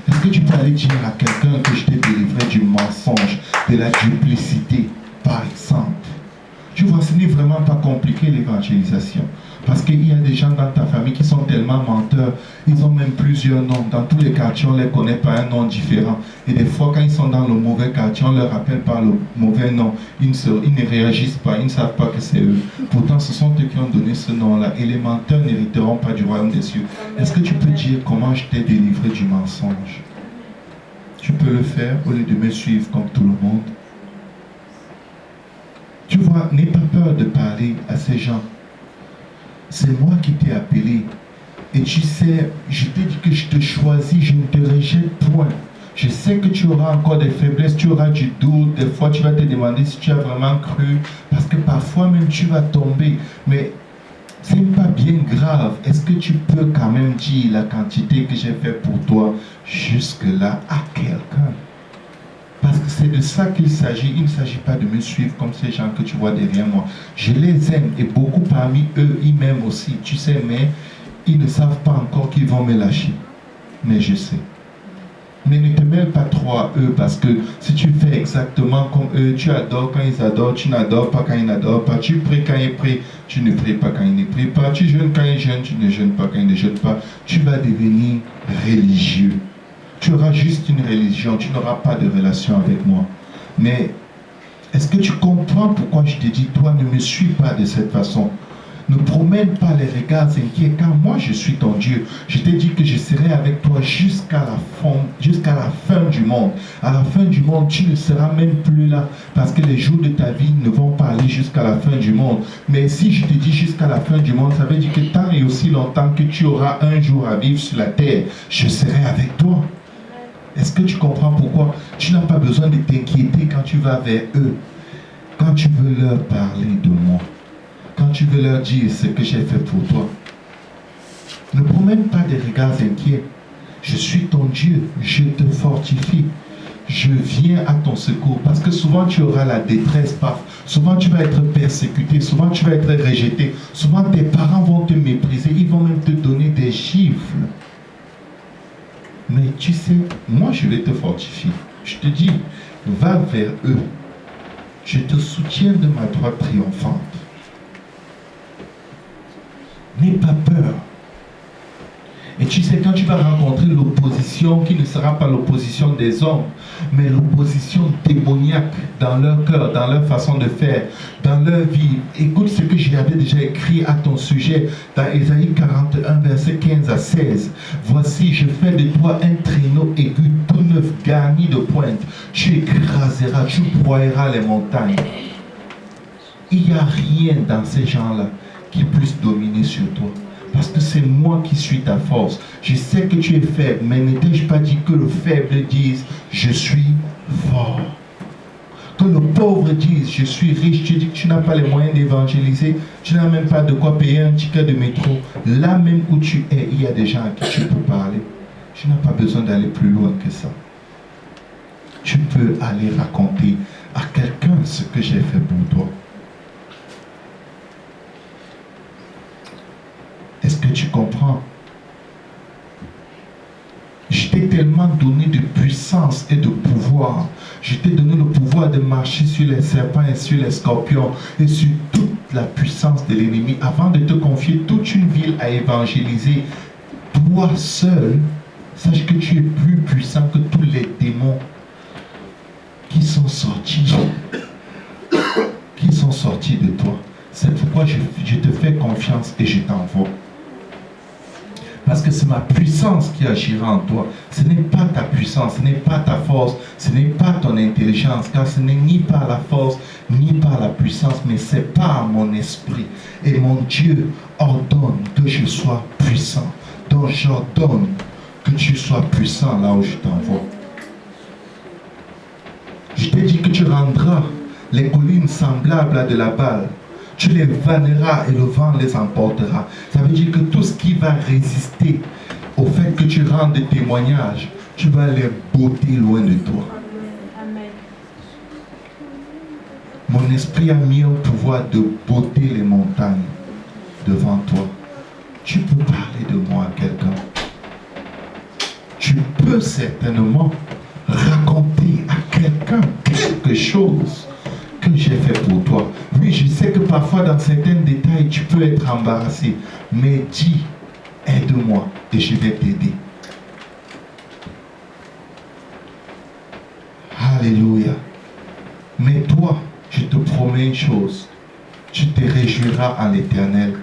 Est-ce que tu peux aller dire à quelqu'un que je t'ai délivré du mensonge, de la duplicité, par exemple? Tu vois, ce n'est vraiment pas compliqué l'évangélisation. Parce qu'il y a des gens dans ta famille qui sont tellement menteurs, ils ont même plusieurs noms. Dans tous les quartiers, on ne les connaît pas un nom différent. Et des fois, quand ils sont dans le mauvais quartier, on leur appelle par le mauvais nom. Ils ne réagissent pas, ils ne savent pas que c'est eux. Pourtant, ce sont eux qui ont donné ce nom-là. Et les menteurs n'hériteront pas du royaume des cieux. Est-ce que tu peux dire comment je t'ai délivré du mensonge? Tu peux le faire au lieu de me suivre comme tout le monde. Tu vois, n'aie pas peur de parler à ces gens. C'est moi qui t'ai appelé. Et tu sais, je t'ai dit que je te choisis, je ne te rejette point. Je sais que tu auras encore des faiblesses, tu auras du doute. Des fois, tu vas te demander si tu as vraiment cru. Parce que parfois même, tu vas tomber. Mais ce n'est pas bien grave. Est-ce que tu peux quand même dire la quantité que j'ai fait pour toi jusque-là à quelqu'un? Parce que c'est de ça qu'il s'agit. Il ne s'agit pas de me suivre comme ces gens que tu vois derrière moi. Je les aime et beaucoup parmi eux, ils m'aiment aussi. Tu sais, mais ils ne savent pas encore qu'ils vont me lâcher. Mais je sais. Mais ne te mêle pas trop à eux parce que si tu fais exactement comme eux, tu adores quand ils adorent, tu n'adores pas quand ils n'adorent pas, tu pries quand ils prient, tu ne pries pas quand ils ne prient pas, tu jeûnes quand ils jeûnent, tu ne jeûnes pas quand ils ne jeûnent pas. Tu vas devenir religieux. Tu auras juste une religion, tu n'auras pas de relation avec moi. Mais est-ce que tu comprends pourquoi je te dis, toi, ne me suis pas de cette façon? Ne promène pas les regards inquiets, car moi, je suis ton Dieu. Je t'ai dit que je serai avec toi jusqu'à la fin du monde. À la fin du monde, tu ne seras même plus là, parce que les jours de ta vie ne vont pas aller jusqu'à la fin du monde. Mais si je te dis jusqu'à la fin du monde, ça veut dire que tant et aussi longtemps que tu auras un jour à vivre sur la terre, je serai avec toi. Est-ce que tu comprends pourquoi? Tu n'as pas besoin de t'inquiéter quand tu vas vers eux. Quand tu veux leur parler de moi. Quand tu veux leur dire ce que j'ai fait pour toi. Ne promène pas des regards inquiets. Je suis ton Dieu. Je te fortifie. Je viens à ton secours. Parce que souvent tu auras la détresse. Souvent tu vas être persécuté. Souvent tu vas être rejeté. Souvent tes parents vont te mépriser. Ils vont même te donner des gifles. Mais tu sais, moi je vais te fortifier. Je te dis, va vers eux. Je te soutiens de ma droite triomphante. N'aie pas peur. Et tu sais, quand tu vas rencontrer l'opposition, qui ne sera pas l'opposition des hommes, mais l'opposition démoniaque dans leur cœur, dans leur façon de faire, dans leur vie. Écoute ce que j'avais déjà écrit à ton sujet dans Ésaïe 41, versets 15 à 16. Voici, je fais de toi un traîneau aigu, tout neuf, garni de pointe. Tu écraseras, tu broyeras les montagnes. Il n'y a rien dans ces gens-là qui puisse dominer sur toi. Parce que c'est moi qui suis ta force. Je sais que tu es faible, mais ne t'ai-je pas dit que le faible dise « Je suis fort ». Que le pauvre dise « Je suis riche ». Tu dis que tu n'as pas les moyens d'évangéliser. Tu n'as même pas de quoi payer un ticket de métro. Là même où tu es, il y a des gens à qui tu peux parler. Tu n'as pas besoin d'aller plus loin que ça. Tu peux aller raconter à quelqu'un ce que j'ai fait pour toi. Est-ce que tu comprends? Je t'ai tellement donné de puissance et de pouvoir. Je t'ai donné le pouvoir de marcher sur les serpents et sur les scorpions et sur toute la puissance de l'ennemi avant de te confier toute une ville à évangéliser. Toi seul, sache que tu es plus puissant que tous les démons qui sont sortis de toi. C'est pourquoi je te fais confiance et je t'envoie. Parce que c'est ma puissance qui agira en toi. Ce n'est pas ta puissance, ce n'est pas ta force, ce n'est pas ton intelligence, car ce n'est ni par la force, ni par la puissance, mais c'est par mon esprit. Et mon Dieu ordonne que je sois puissant. Donc j'ordonne que tu sois puissant là où je t'envoie. Je t'ai dit que tu rendras les collines semblables à de la balle. Tu les vanneras et le vent les emportera. Ça veut dire que tout ce qui va résister au fait que tu rendes des témoignages, tu vas les botter loin de toi. Amen. Mon esprit a mis un pouvoir de botter les montagnes devant toi. Tu peux parler de moi à quelqu'un. Tu peux certainement raconter à quelqu'un quelque chose que j'ai fait pour toi. Oui, je sais que parfois dans certains détails, tu peux être embarrassé. Mais dis, aide-moi et je vais t'aider. Alléluia. Mais toi, je te promets une chose. Tu te réjouiras en l'Éternel.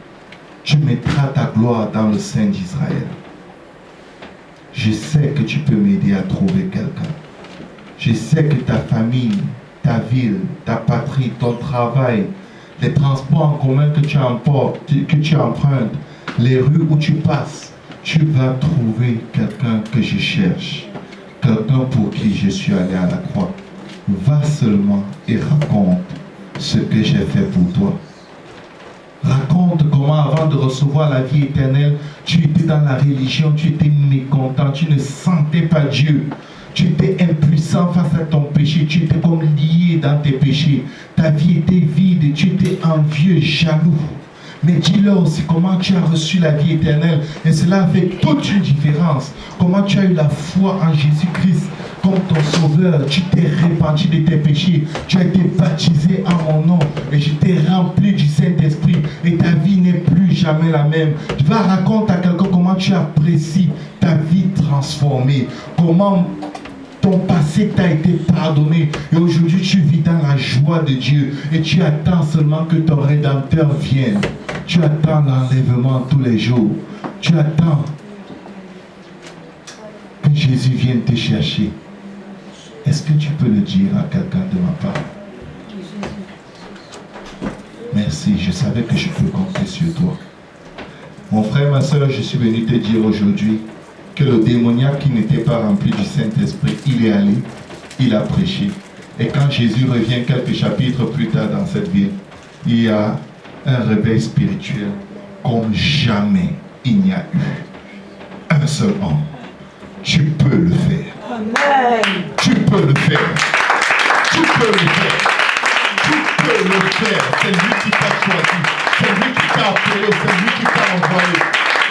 Tu mettras ta gloire dans le sein d'Israël. Je sais que tu peux m'aider à trouver quelqu'un. Je sais que ta famille, ta ville, ta patrie, ton travail, les transports en commun que tu empruntes, les rues où tu passes, tu vas trouver quelqu'un que je cherche. Quelqu'un pour qui je suis allé à la croix. Va seulement et raconte ce que j'ai fait pour toi. Raconte comment avant de recevoir la vie éternelle, tu étais dans la religion, tu étais mécontent, tu ne sentais pas Dieu. Tu étais impuissant face à ton péché, tu étais comme lié dans tes péchés. Ta vie était vide et tu étais envieux, jaloux. Mais dis-leur aussi comment tu as reçu la vie éternelle. Et cela fait toute une différence. Comment tu as eu la foi en Jésus-Christ comme ton sauveur. Tu t'es repenti de tes péchés. Tu as été baptisé en mon nom. Et je t'ai rempli du Saint-Esprit. Et ta vie n'est plus jamais la même. Tu vas raconter à quelqu'un comment tu apprécies ta vie transformée. Comment ton passé t'a été pardonné et aujourd'hui tu vis dans la joie de Dieu et tu attends seulement que ton Rédempteur vienne. Tu attends l'enlèvement tous les jours. Tu attends que Jésus vienne te chercher. Est-ce que tu peux le dire à quelqu'un de ma part? Merci, je savais que je peux compter sur toi. Mon frère, ma soeur, je suis venu te dire aujourd'hui que le démoniaque qui n'était pas rempli du Saint-Esprit, il est allé, il a prêché. Et quand Jésus revient quelques chapitres plus tard dans cette ville, il y a un réveil spirituel comme jamais il n'y a eu. Un seul homme. Tu peux le faire. Amen. Tu peux le faire. Tu peux le faire. Tu peux le faire. C'est lui qui t'a choisi. C'est lui qui t'a appelé. C'est lui qui t'a envoyé.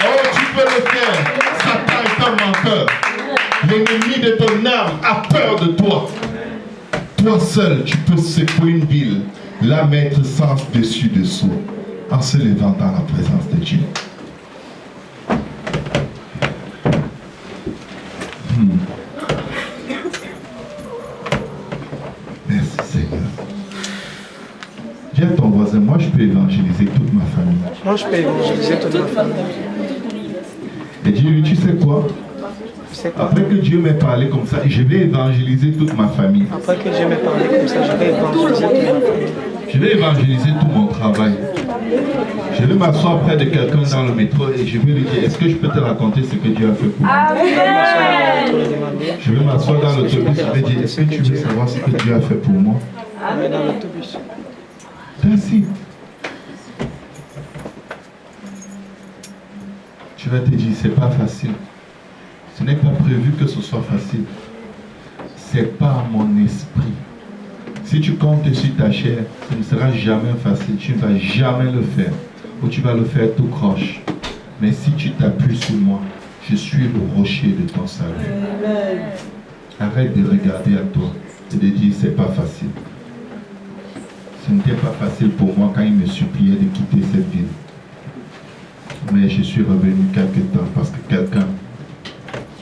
Oh, tu peux le faire. Satan est un menteur. L'ennemi de ton âme a peur de toi. Toi seul, tu peux secouer une ville, la mettre sans dessus-dessous, en se levant dans la présence de Dieu. Merci Seigneur. Dis à ton voisin, moi je peux évangéliser toute ma famille. Moi je peux évangéliser toute ma famille. Et dis-lui, tu sais quoi? C'est quoi? Après que Dieu m'ait parlé comme ça, je vais évangéliser toute ma famille. Après que Dieu m'ait parlé comme ça, je vais évangéliser toute ma famille. Je vais évangéliser tout mon travail. Je vais m'asseoir près de quelqu'un dans le métro et je vais lui dire, est-ce que je peux te raconter ce que Dieu a fait pour moi? Amen. Je vais m'asseoir dans l'autobus et je vais dire, est-ce que tu veux savoir ce que Dieu a fait pour moi? Amen. Dans l'autobus. Merci. Tu vas te dire, c'est pas facile. Ce n'est pas prévu que ce soit facile. C'est pas mon esprit. Si tu comptes sur ta chair, ce ne sera jamais facile. Tu ne vas jamais le faire. Ou tu vas le faire tout croche. Mais si tu t'appuies sur moi, je suis le rocher de ton salut. Amen. Arrête de regarder à toi et de dire c'est pas facile. Ce n'était pas facile pour moi quand il me suppliait de quitter cette ville. Mais je suis revenu quelque temps parce que quelqu'un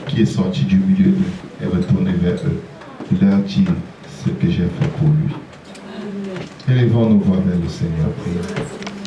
qui est sorti du milieu d'eux est retourné vers eux. Il leur dit ce que j'ai fait pour lui. Élevons nos voix vers le Seigneur. Prions.